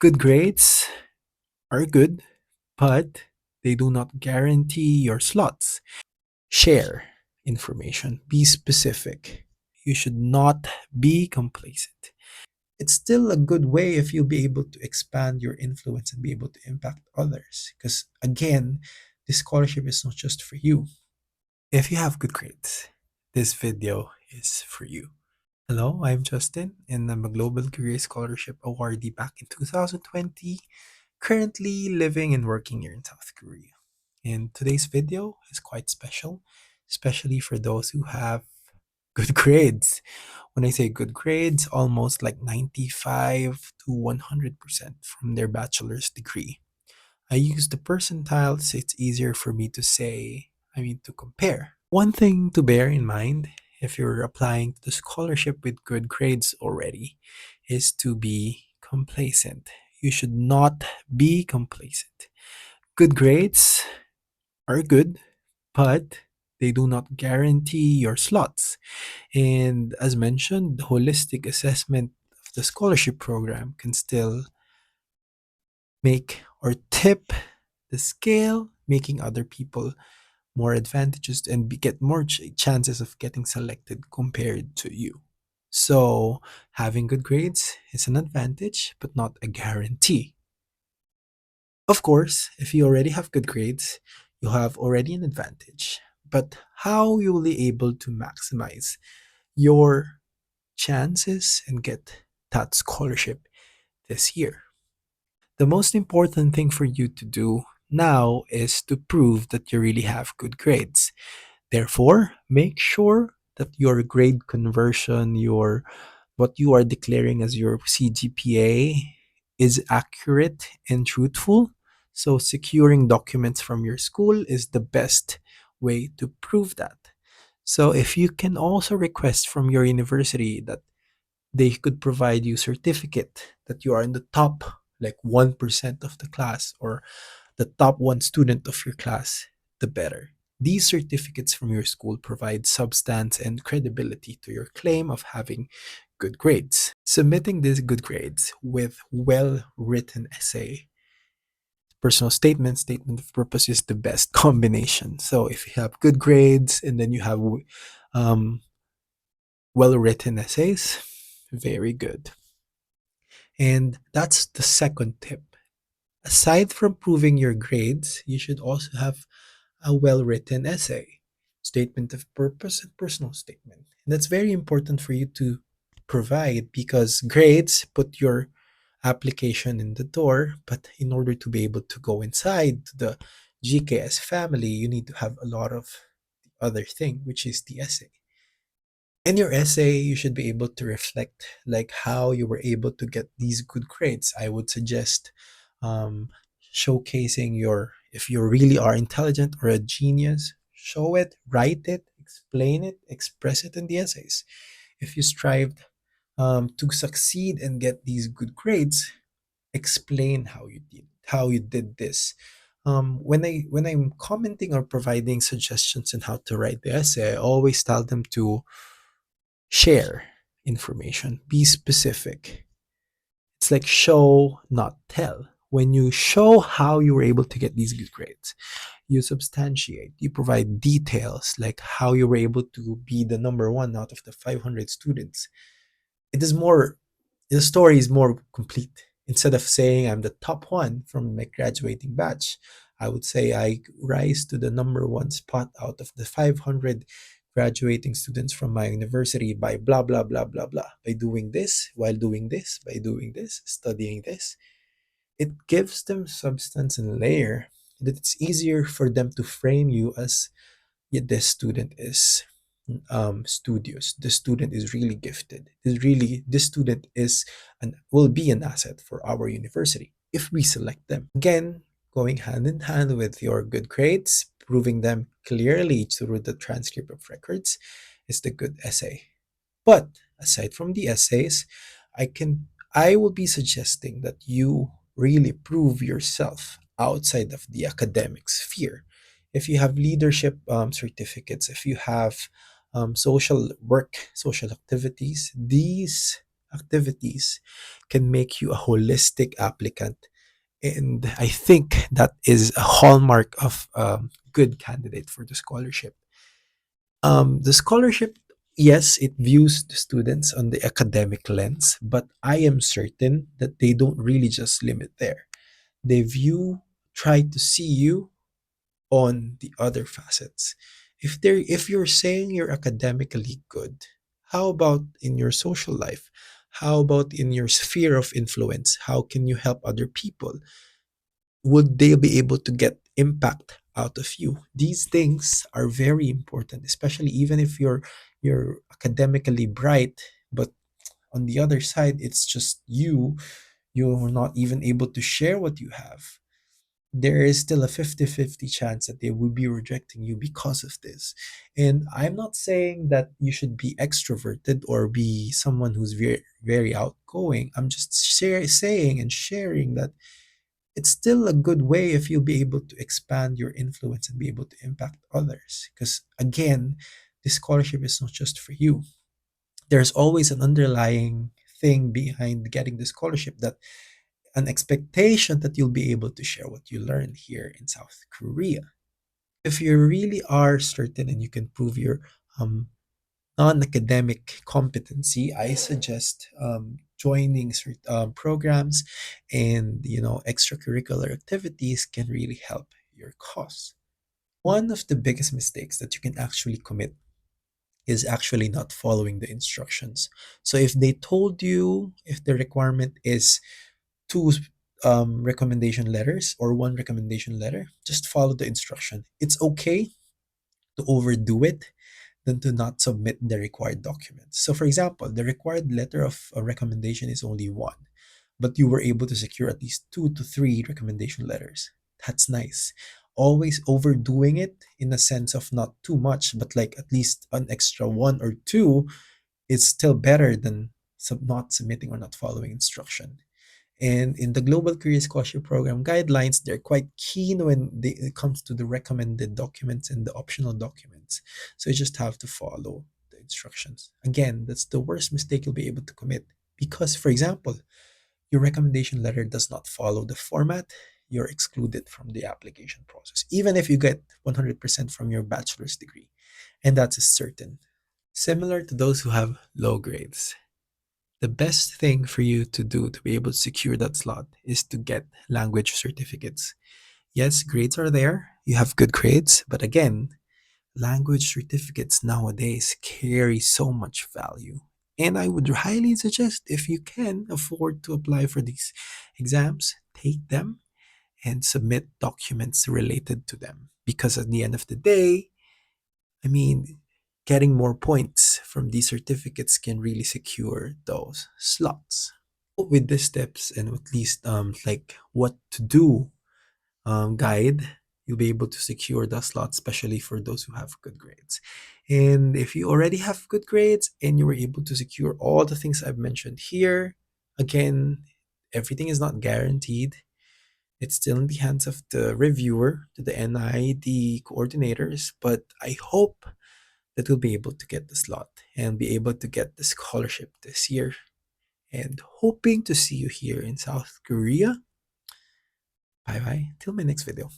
Good grades are good, but they do not guarantee your slots. Share information, be specific. You should not be complacent. It's still a good way if you'll be able to expand your influence and be able to impact others. Because again, this scholarship is not just for you. If you have good grades, this video is for you. Hello, I'm Justin, and I'm a Global Career Scholarship awardee back in 2020, currently living and working here in South Korea. And today's video is quite special, especially for those who have good grades. When I say good grades, almost like 95 to 100% from their bachelor's degree. I use the percentile so it's easier for me to to compare. One thing to bear in mind if you're applying to the scholarship with good grades already is to be complacent. You should not be complacent. Good grades are good, but they do not guarantee your slots. And as mentioned, the holistic assessment of the scholarship program can still make or tip the scale, making other people more advantages and get more chances of getting selected compared to you. So, having good grades is an advantage, but not a guarantee. Of course, if you already have good grades, you have already an advantage. But how you will be able to maximize your chances and get that scholarship this year? The most important thing for you to do now is to prove that you really have good grades. Therefore, make sure that your grade conversion, your what you are declaring as your CGPA is accurate and truthful. So securing documents from your school is the best way to prove that. So if you can also request from your university that they could provide you certificate that you are in the top like 1% of the class or the top one student of your class, the better. These certificates from your school provide substance and credibility to your claim of having good grades. Submitting these good grades with well written essay, personal statement of purpose is the best combination. So if you have good grades and then you have um, well written essays, very good. And that's the second tip. Aside from proving your grades, you should also have a well written essay, statement of purpose, and personal statement. And that's very important for you to provide because grades put your application in the door, but in order to be able to go inside the GKS family, you need to have a lot of the other thing, which is the essay. In your essay, you should be able to reflect like how you were able to get these good grades. I would suggest um, showcasing your if you really are intelligent or a genius, show it, write it, explain it, express it in the essays. If you strived to succeed and get these good grades, explain how you did this. When I'm commenting or providing suggestions on how to write the essay, I always tell them to share information, be specific. It's like show, not tell. When you show how you were able to get these good grades, you substantiate, you provide details like how you were able to be the number one out of the 500 students. It is more, the story is more complete. Instead of saying I'm the top one from my graduating batch, I would say I rise to the number one spot out of the 500 graduating students from my university by blah, blah, blah, blah, blah. By doing this, while doing this, by doing this, studying this. It gives them substance and layer that it's easier for them to frame you as, yeah, this student is studious. This student is really gifted. This student is and will be an asset for our university if we select them. Again, going hand in hand with your good grades, proving them clearly through the transcript of records is the good essay. But aside from the essays, I will be suggesting that you really prove yourself outside of the academic sphere. If you have leadership certificates, if you have social work, social activities, these activities can make you a holistic applicant. And I think that is a hallmark of a good candidate for the scholarship. The scholarship, yes, it views the students on the academic lens, but I am certain that they don't really just limit there. They try to see you on the other facets. If you're saying you're academically good, how about in your social life? How about in your sphere of influence? How can you help other people? Would they be able to get impact out of you? These things are very important, especially even if you're academically bright, but on the other side it's just you're not even able to share what you have. There is still a 50-50 chance that they will be rejecting you because of this. And I'm not saying that you should be extroverted or be someone who's very very outgoing. I'm just saying and sharing that it's still a good way if you'll be able to expand your influence and be able to impact others. Because again, this scholarship is not just for you. There's always an underlying thing behind getting the scholarship, that an expectation that you'll be able to share what you learned here in South Korea. If you really are certain and you can prove your um, non-academic competency, I suggest joining programs, and extracurricular activities can really help your cause. One of the biggest mistakes that you can actually commit is actually not following the instructions. So if they told you, if the requirement is two recommendation letters or one recommendation letter, just follow the instruction. It's okay to overdo it than to not submit the required documents. So, for example, the required letter of a recommendation is only one, but you were able to secure at least 2 to 3 recommendation letters. That's nice. Always overdoing it in a sense of not too much, but like at least an extra one or two is still better than not submitting or not following instruction. And in the Global Career Scholarship Program guidelines, they're quite keen when it comes to the recommended documents and the optional documents. So you just have to follow the instructions. Again, that's the worst mistake you'll be able to commit. Because, for example, your recommendation letter does not follow the format, you're excluded from the application process, even if you get 100% from your bachelor's degree. And that's certain. Similar to those who have low grades, the best thing for you to do to be able to secure that slot is to get language certificates. Yes, grades are there. You have good grades, but again, language certificates nowadays carry so much value. And I would highly suggest, if you can afford to apply for these exams, take them and submit documents related to them. Because at the end of the day, I mean, getting more points from these certificates can really secure those slots. With the steps and at least like what to do guide, you'll be able to secure the slot, especially for those who have good grades. And if you already have good grades and you were able to secure all the things I've mentioned here, again, everything is not guaranteed. It's still in the hands of the reviewer, to the NID coordinators, but I hope that we'll be able to get the slot and be able to get the scholarship this year. And hoping to see you here in South Korea. Bye bye. Till my next video.